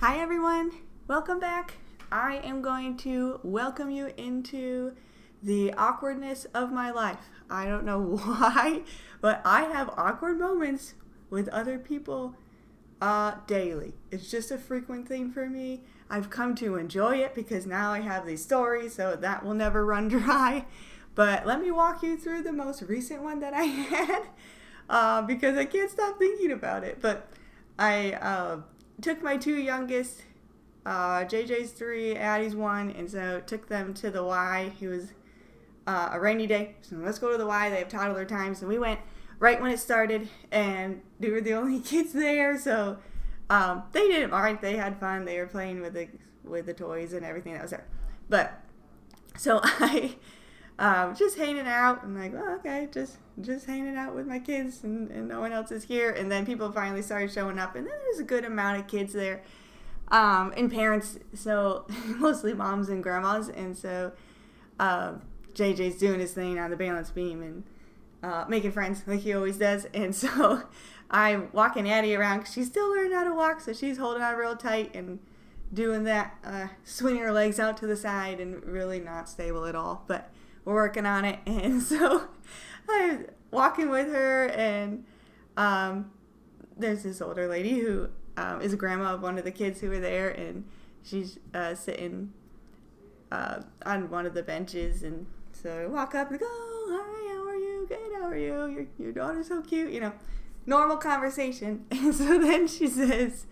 Hi everyone, welcome back. I am going to welcome you into the awkwardness of my life. I don't know why, but I have awkward moments with other people daily. It's just a frequent thing for me. I've come to enjoy it because now I have these stories, so that will never run dry. But let me walk you through the most recent one that I had because I can't stop thinking about it. But I took my two youngest, JJ's 3, Addie's 1, and so took them to the Y. It was a rainy day, so let's go to the Y. They have toddler times, and we went right when it started, and they were the only kids there, so they didn't mind. They had fun. They were playing with the toys and everything that was there. But so I just hanging out. I'm like, oh, okay, just hanging out with my kids, and no one else is here. And then people finally started showing up, and then there's a good amount of kids there, and parents. So mostly moms and grandmas. And so JJ's doing his thing on the balance beam and making friends like he always does. And so I'm walking Addie around because she's still learning how to walk, so she's holding on real tight and doing that, swinging her legs out to the side and really not stable at all. But we're working on it. And so I'm walking with her, and there's this older lady who is a grandma of one of the kids who were there, and she's sitting on one of the benches. And so I walk up and go, oh, hi, how are you? Good, how are you? Your daughter's so cute, normal conversation. And so then she says,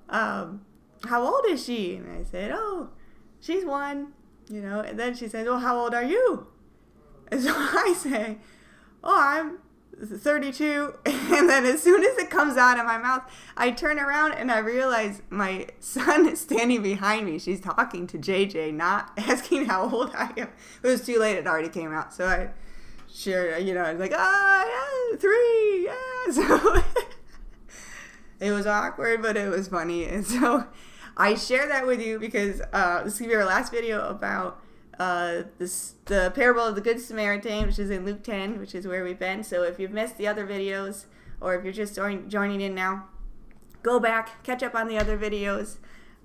how old is she? And I said, oh, she's 1. And then she said, well, how old are you? And so I say, oh, I'm 32. And then as soon as it comes out of my mouth, I turn around and I realize my son is standing behind me. She's talking to JJ, not asking how old I am. It was too late. It already came out. So I shared, I was like, yeah, 3, yeah. So it was awkward, but it was funny. And so I share that with you because this is going to be our last video about the parable of the Good Samaritan, which is in Luke 10, which is where we've been. So if you've missed the other videos, or if you're just joining in now, go back, catch up on the other videos.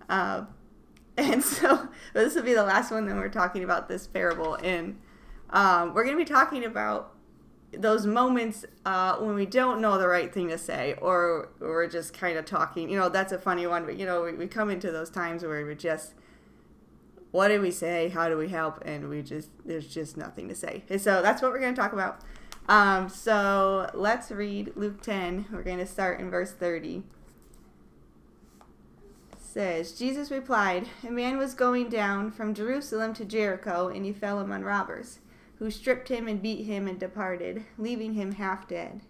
And so this will be the last one that we're talking about this parable. And we're going to be talking about those moments when we don't know the right thing to say, or we're just kind of talking. That's a funny one, but we come into those times where we just, what do we say? How do we help? And there's just nothing to say. And so that's what we're going to talk about. So let's read Luke 10. We're going to start in verse 30. It says, Jesus replied, a man was going down from Jerusalem to Jericho, and he fell among robbers, who stripped him and beat him and departed, leaving him half dead.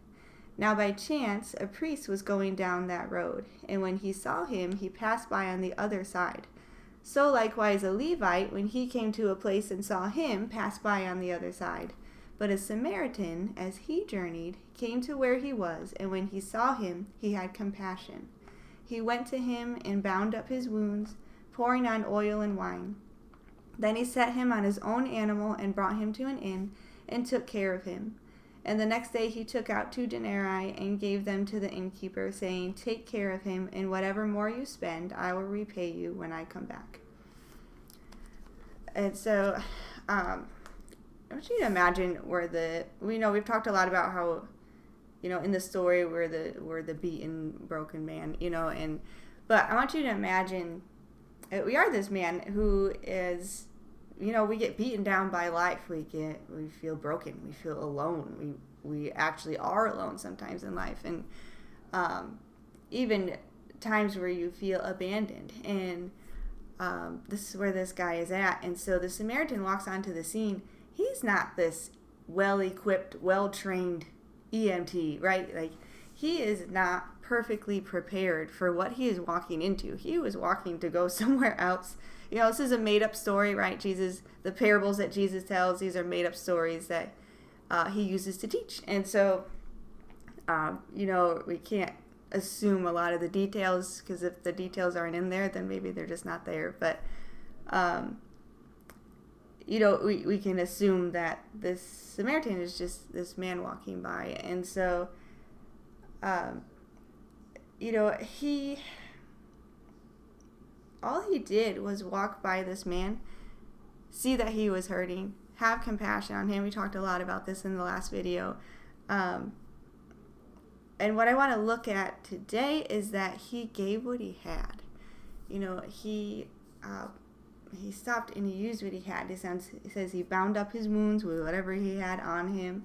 Now by chance a priest was going down that road, and when he saw him, he passed by on the other side. So likewise a Levite, when he came to a place and saw him, passed by on the other side. But a Samaritan, as he journeyed, came to where he was, and when he saw him, he had compassion. He went to him and bound up his wounds, pouring on oil and wine. Then he set him on his own animal and brought him to an inn and took care of him. And the next day he took out 2 denarii and gave them to the innkeeper, saying, take care of him, and whatever more you spend, I will repay you when I come back. And so, I want you to imagine we've talked a lot about how, in the story we're the beaten, broken man, but I want you to imagine we are this man who is, we get beaten down by life. We feel broken. We feel alone. We actually are alone sometimes in life. And even times where you feel abandoned. And this is where this guy is at. And so the Samaritan walks onto the scene. He's not this well-equipped, well-trained EMT, right? Like, he is not perfectly prepared for what he is walking into. He was walking to go somewhere else. This is a made-up story, right? The parables that Jesus tells, these are made-up stories that he uses to teach. And so, we can't assume a lot of the details, because if the details aren't in there, then maybe they're just not there. But, we can assume that this Samaritan is just this man walking by. And so, he all he did was walk by this man, see that he was hurting, have compassion on him. We talked a lot about this in the last video. And what I want to look at today is that he gave what he had. He stopped and he used what he had. He says he bound up his wounds with whatever he had on him,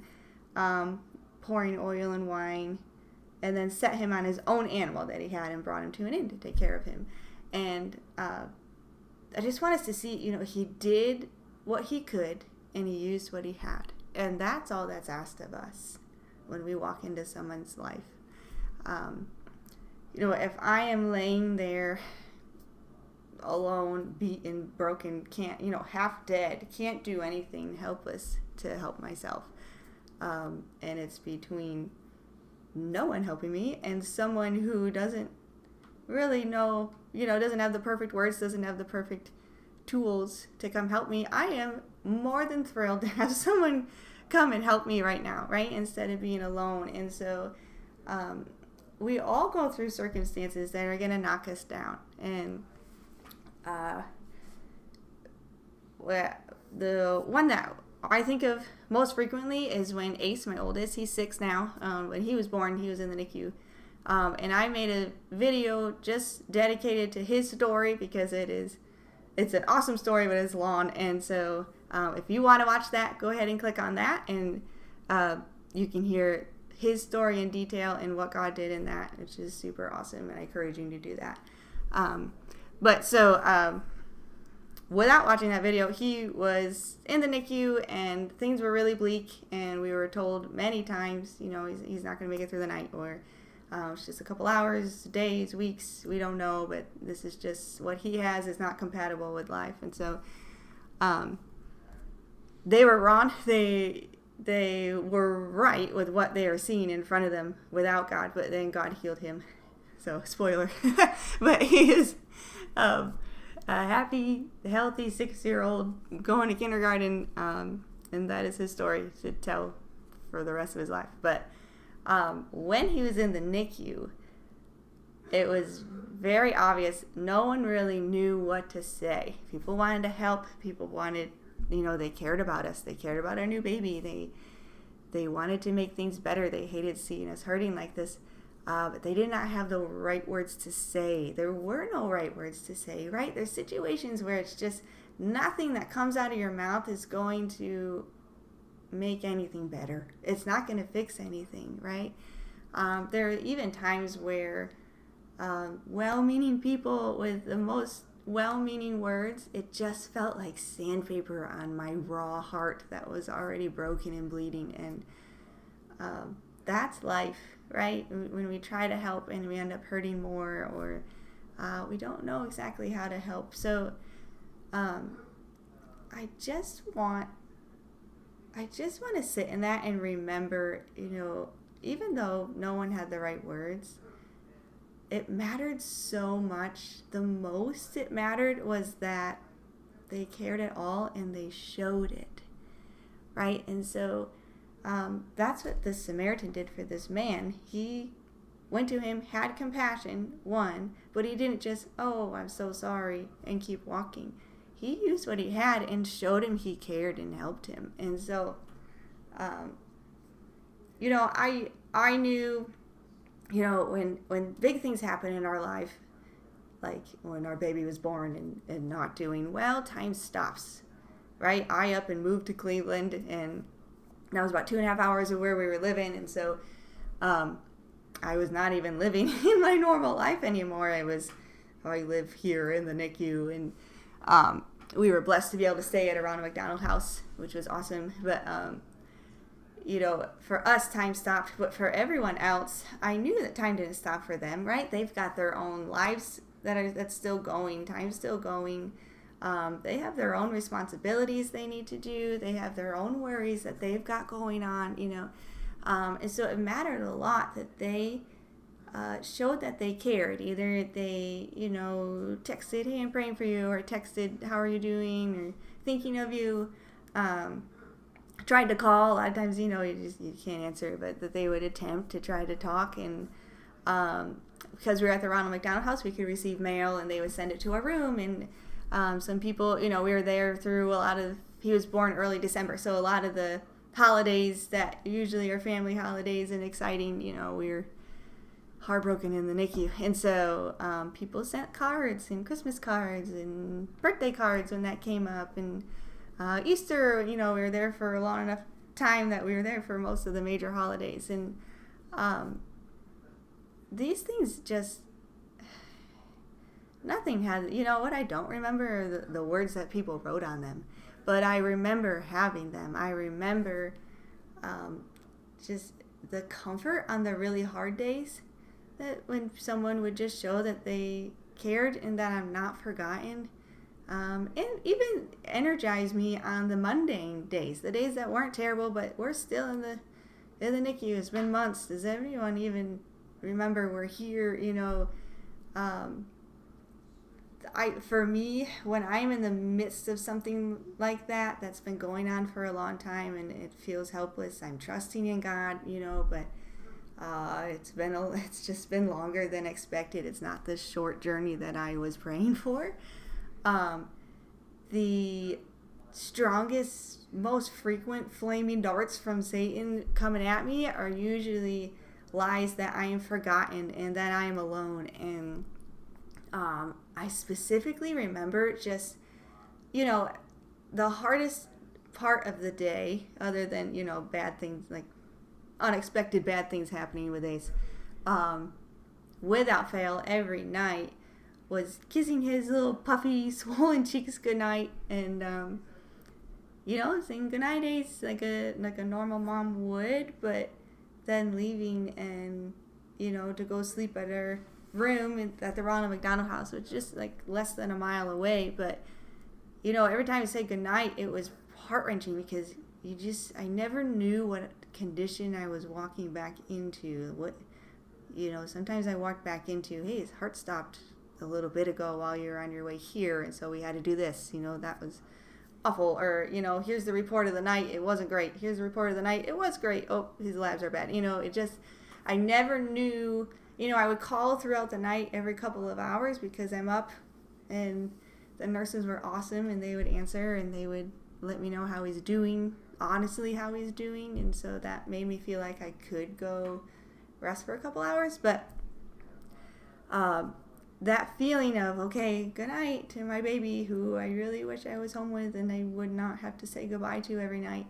pouring oil and wine, and then set him on his own animal that he had and brought him to an inn to take care of him. And I just want us to see, he did what he could and he used what he had. And that's all that's asked of us when we walk into someone's life. If I am laying there alone, beaten, broken, can't, half dead, can't do anything, helpless to help myself. And it's between no one helping me and someone who doesn't really know, doesn't have the perfect words, doesn't have the perfect tools to come help me. I am more than thrilled to have someone come and help me right now, right? Instead of being alone. And so we all go through circumstances that are going to knock us down. And the one that I think of most frequently is when Ace, my oldest, he's 6 now. When he was born, he was in the NICU. And I made a video just dedicated to his story because it's an awesome story, but it's long. And so if you want to watch that, go ahead and click on that. And you can hear his story in detail and what God did in that, which is super awesome. And I encourage you to do that. Without watching that video, he was in the NICU and things were really bleak, and we were told many times, he's not going to make it through the night, or it's just a couple hours, days, weeks, we don't know, but this is just what he has is not compatible with life. And so they were wrong. They were right with what they were seeing in front of them without God, but then God healed him. So, spoiler. But he is a happy, healthy 6-year-old going to kindergarten, and that is his story to tell for the rest of his life. But when he was in the NICU, it was very obvious no one really knew what to say. People wanted to help. People wanted, they cared about us. They cared about our new baby. They wanted to make things better. They hated seeing us hurting like this. But they did not have the right words to say. There were no right words to say, right? There's situations where it's just nothing that comes out of your mouth is going to make anything better. It's not going to fix anything, right? There are even times where well-meaning people with the most well-meaning words, it just felt like sandpaper on my raw heart that was already broken and bleeding. And that's life, right? When we try to help and we end up hurting more, or we don't know exactly how to help. So I just want to sit in that and remember, even though no one had the right words, it mattered so much. The most it mattered was that they cared at all and they showed it, right? And so that's what the Samaritan did for this man. He went to him, had compassion, but he didn't just, oh, I'm so sorry, and keep walking. He used what he had and showed him he cared and helped him. And so, I knew, when big things happen in our life, like when our baby was born and not doing well, time stops, right? I up and moved to Cleveland, and that was about 2.5 hours of where we were living. And so I was not even living in my normal life anymore. I live here in the NICU, and we were blessed to be able to stay at a Ronald McDonald house, which was awesome. But, for us, time stopped. But for everyone else, I knew that time didn't stop for them, right? They've got their own lives that's still going. Time's still going. They have their own responsibilities they need to do. They have their own worries that they've got going on, and so it mattered a lot that they showed that they cared. Either they, texted, hey, I'm praying for you, or texted, how are you doing, or thinking of you, tried to call. A lot of times, you can't answer, but that they would attempt to try to talk. And because we were at the Ronald McDonald House, we could receive mail and they would send it to our room. And some people, we were there through a lot of, he was born early December, so a lot of the holidays that usually are family holidays and exciting, we were heartbroken in the NICU. And so people sent cards and Christmas cards and birthday cards when that came up. And Easter, we were there for a long enough time that we were there for most of the major holidays. And these things just, nothing has, what I don't remember are the words that people wrote on them. But I remember having them. I remember just the comfort on the really hard days, that when someone would just show that they cared and that I'm not forgotten. And even energize me on the mundane days, the days that weren't terrible, but we're still in the NICU. It's been months. Does everyone even remember we're here? For me, when I'm in the midst of something like that's been going on for a long time and it feels helpless, I'm trusting in God, but it's just been longer than expected. It's not the short journey that I was praying for. The strongest, most frequent flaming darts from Satan coming at me are usually lies that I am forgotten and that I am alone. And I specifically remember just, the hardest part of the day, other than, bad things, like unexpected bad things happening with Ace, without fail, every night, was kissing his little puffy, swollen cheeks goodnight and, saying goodnight, Ace, like a normal mom would, but then leaving and, to go sleep at her room at the Ronald McDonald House, which is just like less than a mile away. But every time I said goodnight, it was heart-wrenching because I never knew what condition I was walking back into. Sometimes I walked back into, hey, his heart stopped a little bit ago while you're on your way here, and so we had to do this. That was awful. Or here's the report of the night, it wasn't great. Here's the report of the night, it was great. Oh, his labs are bad. I never knew. I would call throughout the night every couple of hours because I'm up, and the nurses were awesome, and they would answer, and they would let me know how he's doing, honestly how he's doing, and so that made me feel like I could go rest for a couple hours. But that feeling of, okay, good night to my baby, who I really wish I was home with and I would not have to say goodbye to every night.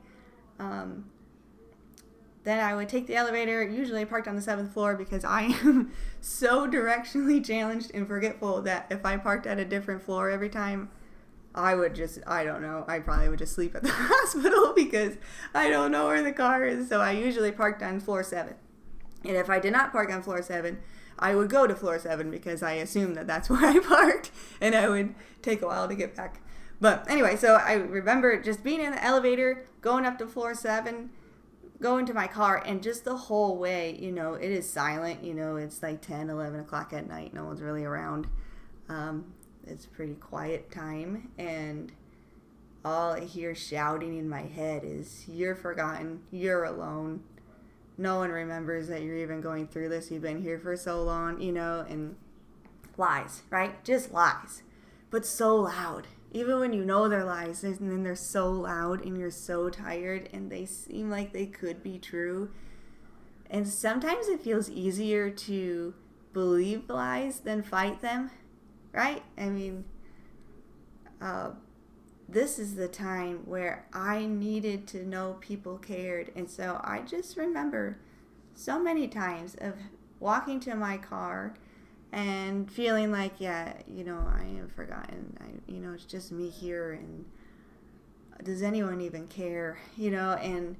Then I would take the elevator. Usually I parked on the 7th floor because I am so directionally challenged and forgetful that if I parked at a different floor every time, I probably would just sleep at the hospital because I don't know where the car is. So I usually parked on floor 7. And if I did not park on floor 7, I would go to floor 7 because I assumed that that's where I parked, and I would take a while to get back. But anyway, so I remember just being in the elevator, going up to floor 7, going to my car, and just the whole way, it is silent. It's like 10, 11 o'clock at night. No one's really around. It's a pretty quiet time, and all I hear shouting in my head is, you're forgotten, you're alone. No one remembers that you're even going through this. You've been here for so long, and lies, right? Just lies. But so loud. Even when you know they're lies, and then they're so loud and you're so tired and they seem like they could be true. And sometimes it feels easier to believe lies than fight them, right? I mean, this is the time where I needed to know people cared. And so I just remember so many times of walking to my car and feeling like, I am forgotten. It's just me here, and does anyone even care? And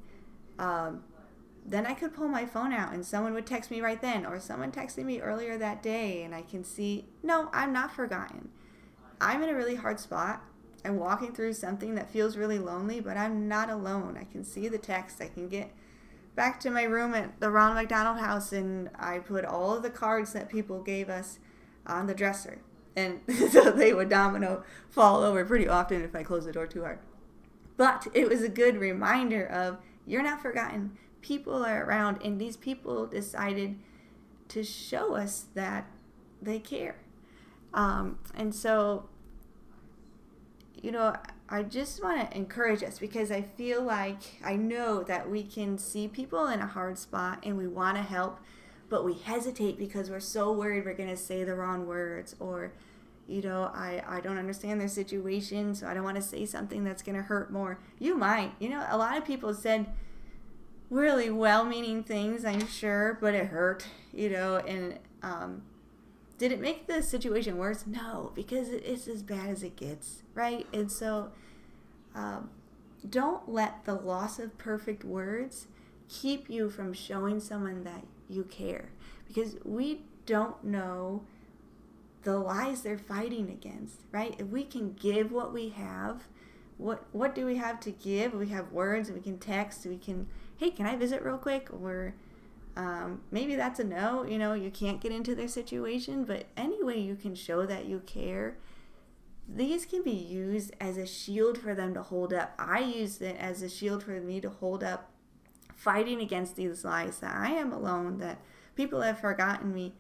then I could pull my phone out and someone would text me right then, or someone texted me earlier that day, and I can see, no, I'm not forgotten. I'm in a really hard spot. I'm walking through something that feels really lonely, but I'm not alone. I can see the text. I can get back to my room at the Ronald McDonald House, and I put all of the cards that people gave us on the dresser. And so they would fall over pretty often if I closed the door too hard. But it was a good reminder of, you're not forgotten. People are around, and these people decided to show us that they care. And so, I just want to encourage us, because I feel like I know that we can see people in a hard spot and we want to help, but we hesitate because we're so worried we're going to say the wrong words, or, I don't understand their situation, so I don't want to say something that's going to hurt more. You might. A lot of people said really well-meaning things, I'm sure, but it hurt, and did it make the situation worse? No, because it's as bad as it gets, right? And so don't let the loss of perfect words keep you from showing someone that you care, because we don't know the lies they're fighting against, right? If we can give what we have, what do we have to give? We have words, we can text, we can, hey, can I visit real quick? Or maybe that's a no, you can't get into their situation, but any way you can show that you care, these can be used as a shield for them to hold up. I used it as a shield for me to hold up, fighting against these lies that I am alone, that people have forgotten me,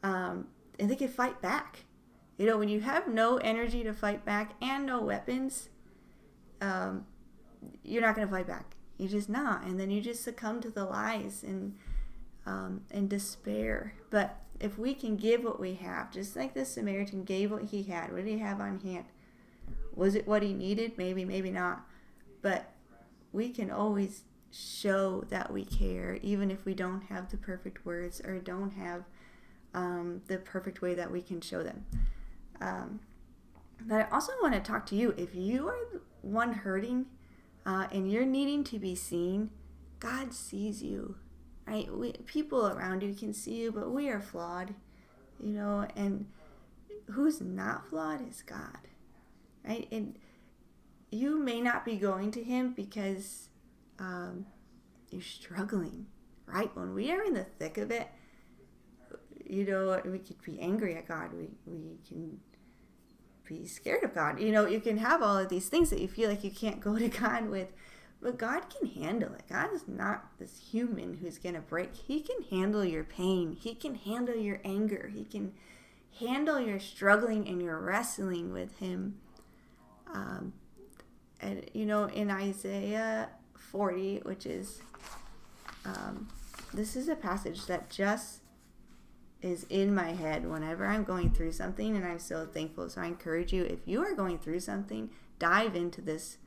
and they can fight back. When you have no energy to fight back and no weapons, you're not going to fight back. You're just not. And then you just succumb to the lies and despair. But if we can give what we have, just like the Samaritan gave what he had, what did he have on hand? Was it what he needed? Maybe, maybe not. But we can always show that we care, even if we don't have the perfect words or don't have the perfect way that we can show them. But I also want to talk to you. If you are the one hurting and you're needing to be seen, God sees you, right? People around you can see you, but we are flawed, and who's not flawed is God, right? And you may not be going to him because you're struggling, right? When we are in the thick of it, we could be angry at God. We can be scared of God. You can have all of these things that you feel like you can't go to God with, but God can handle it. God is not this human who's going to break. He can handle your pain. He can handle your anger. He can handle your struggling and your wrestling with him. And, in Isaiah 40, which is, this is a passage that just is in my head whenever I'm going through something, and I'm so thankful. So I encourage you, if you are going through something, dive into this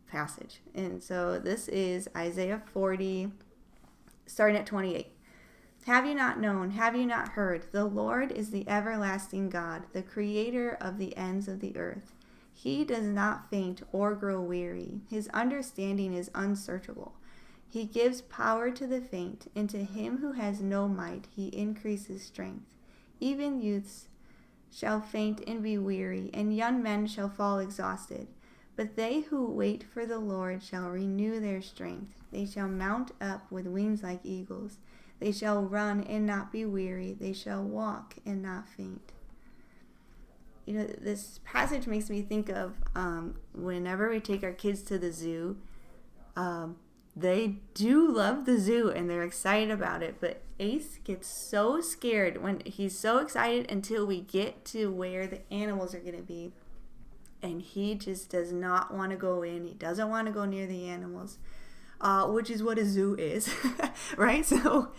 passage. And so this is Isaiah 40, starting at 28. Have you not known? Have you not heard? The Lord is the everlasting God, the creator of the ends of the earth. He does not faint or grow weary. His understanding is unsearchable. He gives power to the faint, and to him who has no might he increases strength. Even youths shall faint and be weary, and young men shall fall exhausted. But they who wait for the Lord shall renew their strength. They shall mount up with wings like eagles. They shall run and not be weary. They shall walk and not faint. This passage makes me think of whenever we take our kids to the zoo, they do love the zoo and they're excited about it, but Ace gets so scared when he's so excited until we get to where the animals are going to be, and he just does not want to go in. He doesn't want to go near the animals, which is what a zoo is, right? So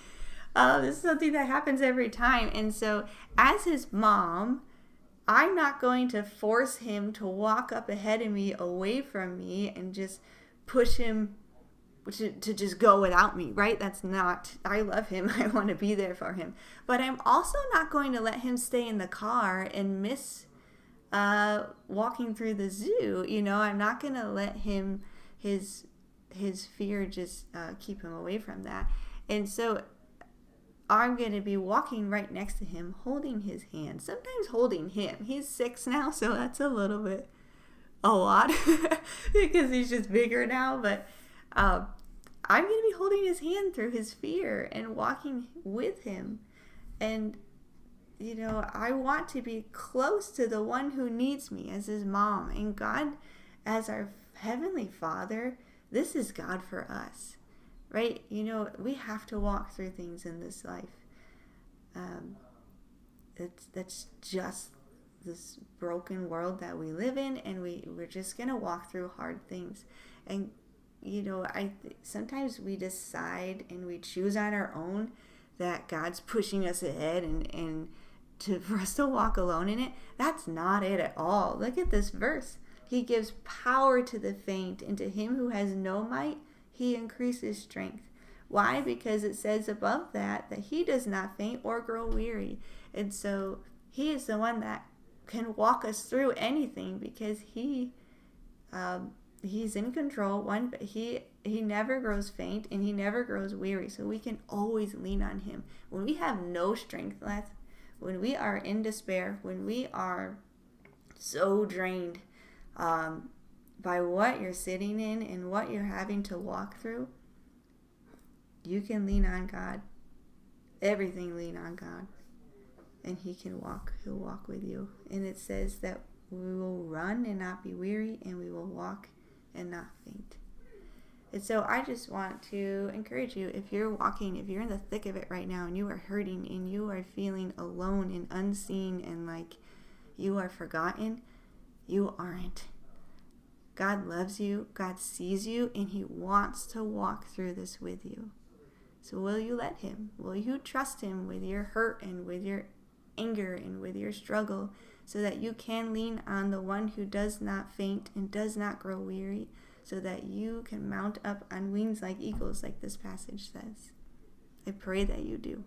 this is something that happens every time. And so as his mom, I'm not going to force him to walk up ahead of me, away from me, and just push him to just go without me, right? That's not, I love him. I want to be there for him. But I'm also not going to let him stay in the car and miss walking through the zoo. I'm not going to let him, his fear just keep him away from that. And so I'm going to be walking right next to him, holding his hand, sometimes holding him. He's 6 now, so that's a little bit a lot because he's just bigger now. But I'm going to be holding his hand through his fear and walking with him. And, I want to be close to the one who needs me as his mom. And God, as our Heavenly Father, this is God for us. Right? We have to walk through things in this life. Um, that's just this broken world that we live in, and we're just gonna walk through hard things. And sometimes we decide and we choose on our own that God's pushing us ahead for us to walk alone in it. That's not it at all. Look at this verse. He gives power to the faint, and to him who has no might, he increases strength. Why? Because it says above that he does not faint or grow weary. And so he is the one that can walk us through anything, because he's in control. But he never grows faint and he never grows weary. So we can always lean on him. When we have no strength left, when we are in despair, when we are so drained by what you're sitting in and what you're having to walk through, you can lean on God. Everything lean on God. And he'll walk with you. And it says that we will run and not be weary, and we will walk and not faint. And so I just want to encourage you, if you're in the thick of it right now, and you are hurting and you are feeling alone and unseen and like you are forgotten, you aren't. God loves you, God sees you, and he wants to walk through this with you. So will you let him? Will you trust him with your hurt and with your anger and with your struggle, so that you can lean on the one who does not faint and does not grow weary, so that you can mount up on wings like eagles, like this passage says? I pray that you do.